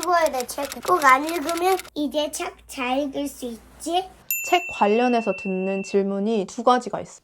읽어야 돼, 책. 꼭 안 읽으면 이제 책 잘 읽을 수 있지? 책 관련해서 듣는 질문이 두 가지가 있어.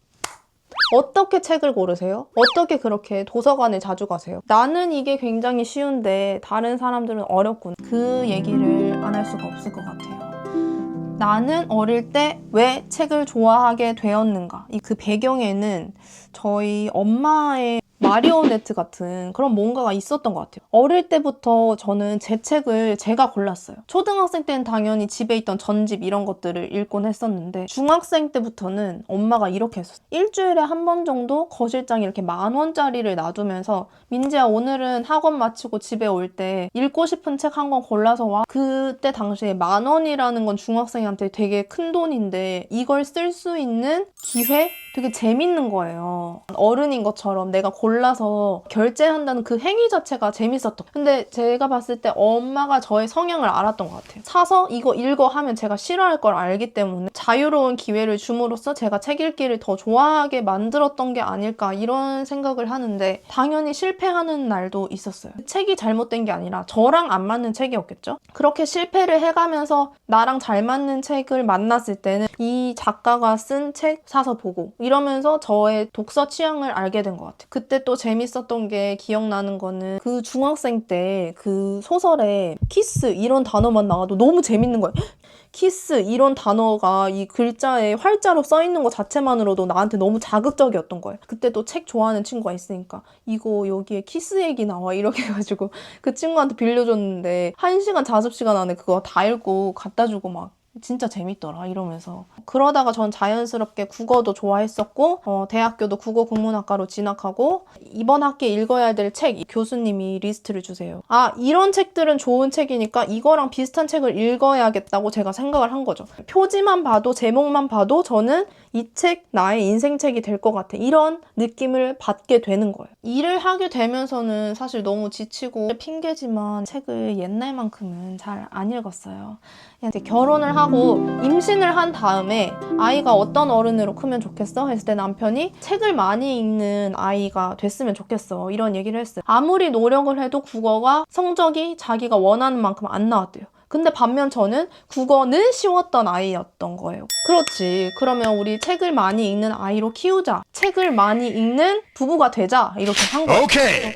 어떻게 책을 고르세요? 어떻게 그렇게 도서관에 자주 가세요? 나는 이게 굉장히 쉬운데 다른 사람들은 어렵군. 그 얘기를 안 할 수가 없을 것 같아요. 나는 어릴 때 왜 책을 좋아하게 되었는가? 그 배경에는 저희 엄마의 마리오네트 같은 그런 뭔가가 있었던 것 같아요. 어릴 때부터 저는 제 책을 제가 골랐어요. 초등학생 때는 당연히 집에 있던 전집 이런 것들을 읽곤 했었는데 중학생 때부터는 엄마가 이렇게 했었어요. 일주일에 한 번 정도 거실장에 이렇게 10,000원짜리를 놔두면서 민지야 오늘은 학원 마치고 집에 올 때 읽고 싶은 책 한 권 골라서 와. 그때 당시에 10,000원이라는 건 중학생한테 되게 큰 돈인데 이걸 쓸 수 있는 기회? 되게 재밌는 거예요. 어른인 것처럼 내가 골라서 결제한다는 그 행위 자체가 재밌었던. 근데 제가 봤을 때 엄마가 저의 성향을 알았던 것 같아요. 사서 이거 읽어 하면 제가 싫어할 걸 알기 때문에 자유로운 기회를 줌으로써 제가 책 읽기를 더 좋아하게 만들었던 게 아닐까 이런 생각을 하는데 당연히 실패하는 날도 있었어요. 책이 잘못된 게 아니라 저랑 안 맞는 책이었겠죠? 그렇게 실패를 해가면서 나랑 잘 맞는 책을 만났을 때는 이 작가가 쓴 책 사서 보고 이러면서 저의 독서 취향을 알게 된 것 같아요. 그때 또 재밌었던 게 기억나는 거는 그 중학생 때 그 소설에 키스 이런 단어만 나와도 너무 재밌는 거예요. 키스 이런 단어가 이 글자에 활자로 써 있는 것 자체만으로도 나한테 너무 자극적이었던 거예요. 그때 또 책 좋아하는 친구가 있으니까 이거 여기에 키스 얘기 나와 이렇게 해가지고 그 친구한테 빌려줬는데 1시간 자습시간 안에 그거 다 읽고 갖다 주고 막 진짜 재밌더라 이러면서. 그러다가 전 자연스럽게 국어도 좋아했었고 대학교도 국어국문학과로 진학하고 이번 학기에 읽어야 될 책 교수님이 리스트를 주세요. 아 이런 책들은 좋은 책이니까 이거랑 비슷한 책을 읽어야겠다고 제가 생각을 한 거죠. 표지만 봐도 제목만 봐도 저는 이 책 나의 인생책이 될 것 같아 이런 느낌을 받게 되는 거예요. 일을 하게 되면서는 사실 너무 지치고 핑계지만 책을 옛날만큼은 잘 안 읽었어요. 이제 결혼을 하고 임신을 한 다음에 아이가 어떤 어른으로 크면 좋겠어? 했을 때 남편이 책을 많이 읽는 아이가 됐으면 좋겠어 이런 얘기를 했어요. 아무리 노력을 해도 국어가 성적이 자기가 원하는 만큼 안 나왔대요. 근데 반면 저는 국어는 쉬웠던 아이였던 거예요. 그렇지. 그러면 우리 책을 많이 읽는 아이로 키우자. 책을 많이 읽는 부부가 되자. 이렇게 한 거예요. 오케이.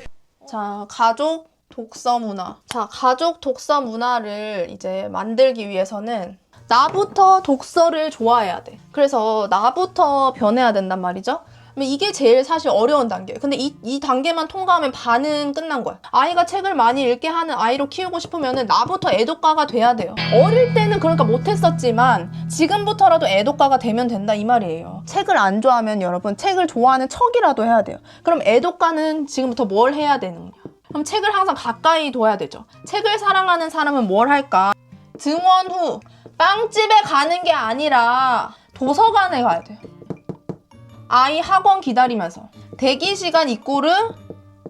자, 가족 독서 문화. 자, 가족 독서 문화를 이제 만들기 위해서는 나부터 독서를 좋아해야 돼. 그래서 나부터 변해야 된단 말이죠. 이게 제일 사실 어려운 단계예요. 근데 이 단계만 통과하면 반은 끝난 거야. 아이가 책을 많이 읽게 하는 아이로 키우고 싶으면 나부터 애독가가 돼야 돼요. 어릴 때는 그러니까 못했었지만 지금부터라도 애독가가 되면 된다 이 말이에요. 책을 안 좋아하면 여러분 책을 좋아하는 척이라도 해야 돼요. 그럼 애독가는 지금부터 뭘 해야 되느냐. 그럼 책을 항상 가까이 둬야 되죠. 책을 사랑하는 사람은 뭘 할까? 등원 후 빵집에 가는 게 아니라 도서관에 가야 돼요. 아이 학원 기다리면서 대기 시간 이꼬르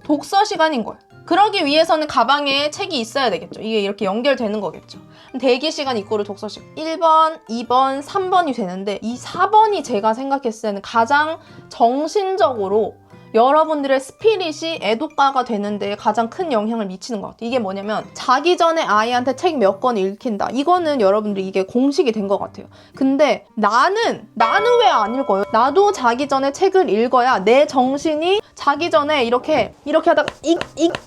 독서 시간인 거예요. 그러기 위해서는 가방에 책이 있어야 되겠죠. 이게 이렇게 연결되는 거겠죠. 대기 시간 이꼬르 독서 시간 1번, 2번, 3번이 되는데 이 4번이 제가 생각했을 때는 가장 정신적으로 여러분들의 스피릿이 애독가가 되는데 가장 큰 영향을 미치는 것 같아요. 이게 뭐냐면 자기 전에 아이한테 책 몇 권 읽힌다. 이거는 여러분들이 이게 공식이 된 것 같아요. 근데 나는 왜 안 읽어요? 나도 자기 전에 책을 읽어야 내 정신이 자기 전에 이렇게 하다가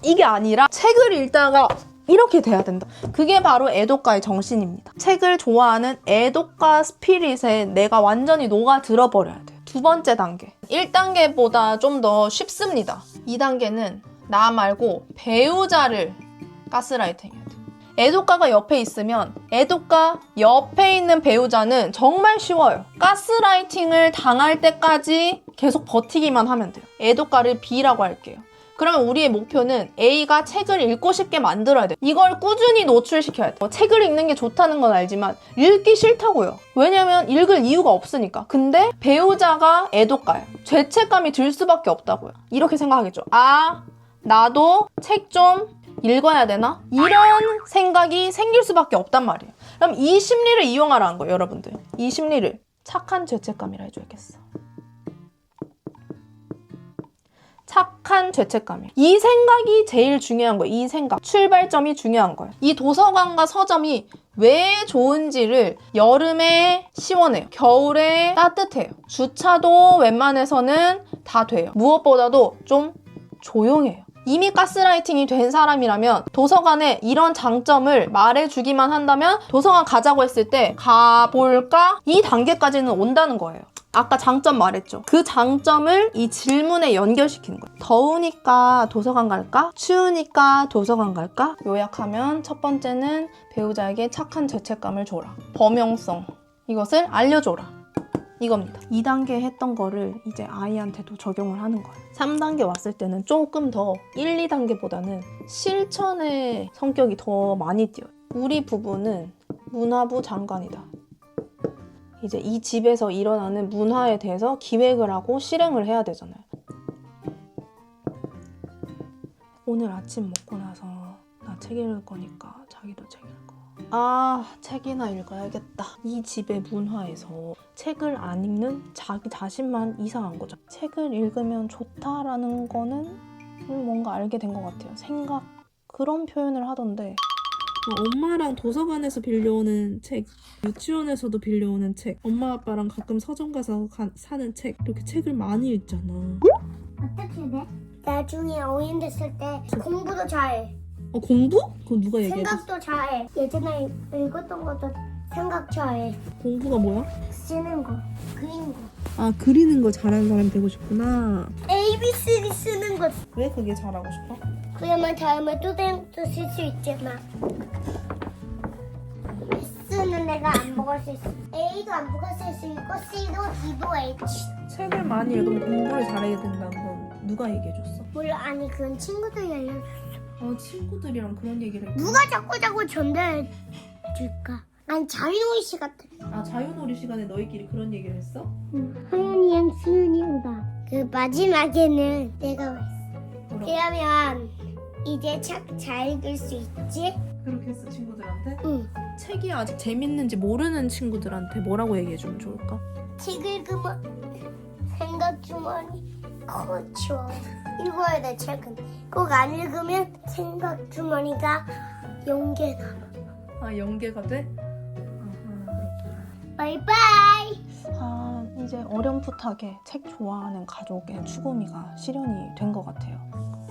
이게 아니라 책을 읽다가 이렇게 돼야 된다. 그게 바로 애독가의 정신입니다. 책을 좋아하는 애독가 스피릿에 내가 완전히 녹아들어 버려야 돼요. 두 번째 단계. 1단계보다 좀 더 쉽습니다. 2단계는 나 말고 배우자를 가스라이팅 해야 돼요. 애독가가 옆에 있으면 애독가 옆에 있는 배우자는 정말 쉬워요. 가스라이팅을 당할 때까지 계속 버티기만 하면 돼요. 애독가를 B라고 할게요. 그러면 우리의 목표는 A가 책을 읽고 싶게 만들어야 돼요. 이걸 꾸준히 노출시켜야 돼요. 책을 읽는 게 좋다는 건 알지만 읽기 싫다고요. 왜냐면 읽을 이유가 없으니까. 근데 배우자가 애독가예요. 죄책감이 들 수밖에 없다고요. 이렇게 생각하겠죠. 아, 나도 책 좀 읽어야 되나? 이런 생각이 생길 수밖에 없단 말이에요. 그럼 이 심리를 이용하라는 거예요, 여러분들. 이 심리를 착한 죄책감이라 해줘야겠어. 착한 죄책감이에요. 이 생각이 제일 중요한 거예요. 이 생각. 출발점이 중요한 거예요. 이 도서관과 서점이 왜 좋은지를 여름에 시원해요. 겨울에 따뜻해요. 주차도 웬만해서는 다 돼요. 무엇보다도 좀 조용해요. 이미 가스라이팅이 된 사람이라면 도서관에 이런 장점을 말해주기만 한다면 도서관 가자고 했을 때 가볼까? 이 단계까지는 온다는 거예요. 아까 장점 말했죠. 그 장점을 이 질문에 연결시키는 거예요. 더우니까 도서관 갈까? 추우니까 도서관 갈까? 요약하면 첫 번째는 배우자에게 착한 죄책감을 줘라. 범용성. 이것을 알려줘라. 이겁니다. 2단계 했던 거를 이제 아이한테도 적용을 하는 거예요. 3단계 왔을 때는 조금 더 1, 2단계보다는 실천의 성격이 더 많이 띄어요. 우리 부부는 문화부 장관이다. 이제 이 집에서 일어나는 문화에 대해서 기획을 하고 실행을 해야 되잖아요. 오늘 아침 먹고 나서 나 책 읽을 거니까 자기도 책 읽어. 아, 책이나 읽어야겠다. 이 집의 문화에서 책을 안 읽는 자기 자신만 이상한 거죠. 책을 읽으면 좋다라는 거는 뭔가 알게 된 것 같아요. 생각, 그런 표현을 하던데 엄마랑 도서관에서 빌려오는 책, 유치원에서도 빌려오는 책, 엄마 아빠랑 가끔 서점 가서 사는 책, 이렇게 책을 많이 읽잖아. 어떻게 돼? 나중에 어린 됐을 때 공부도 잘해. 공부? 그거 누가 얘기해줬어? 생각도 잘해. 예전에 읽었던 것도 생각 잘해. 공부가 뭐야? 쓰는 거, 그리는 거. 아, 그리는 거 잘하는 사람 되고 싶구나. ABCD 쓰는 거. 왜 그게 잘하고 싶어? 그러면 다음에 또তো 쓸 수 있잖아. S는 내가 안 보고 쓸 수 있어. A도 안 보고 쓸 수 있고 C도 D도 H. 책을 많이 읽으면 공부를 잘하게 된다는 건 누가 얘기해줬어? 몰라, 아니 그건 친구들이 알려줬어. 친구들이랑 그런 얘기를 했구나. 누가 자꾸 전달해 줄까? 난 자유놀이 씨 같아. 자유놀이 시간에 너희끼리 그런 얘기를 했어? 하연이랑 수윤이랑 나. 그 마지막에는 내가 했어. 그러면 이제 책 잘 읽을 수 있지? 그렇게 했어, 친구들한테? 응. 책이 아직 재밌는지 모르는 친구들한테 뭐라고 얘기해주면 좋을까? 책 읽으면 생각 주머니 커져. 읽어야 돼, 책은. 꼭 안 읽으면 생각 주머니가 연계 남아. 연계가 돼? 바이바이. 이제 어렴풋하게 책 좋아하는 가족의 추구미가 실현이 된 것 같아요.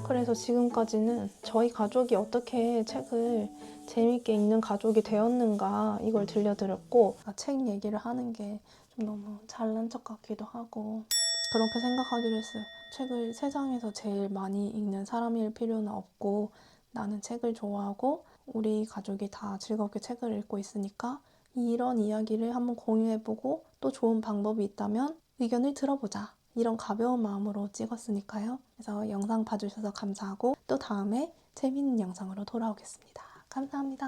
그래서 지금까지는 저희 가족이 어떻게 책을 재밌게 읽는 가족이 되었는가 이걸 들려드렸고, 책 얘기를 하는 게 좀 너무 잘난 척 같기도 하고 그렇게 생각하기로 했어요. 책을 세상에서 제일 많이 읽는 사람일 필요는 없고, 나는 책을 좋아하고 우리 가족이 다 즐겁게 책을 읽고 있으니까 이런 이야기를 한번 공유해보고 또 좋은 방법이 있다면 의견을 들어보자. 이런 가벼운 마음으로 찍었으니까요. 그래서 영상 봐주셔서 감사하고 또 다음에 재밌는 영상으로 돌아오겠습니다. 감사합니다.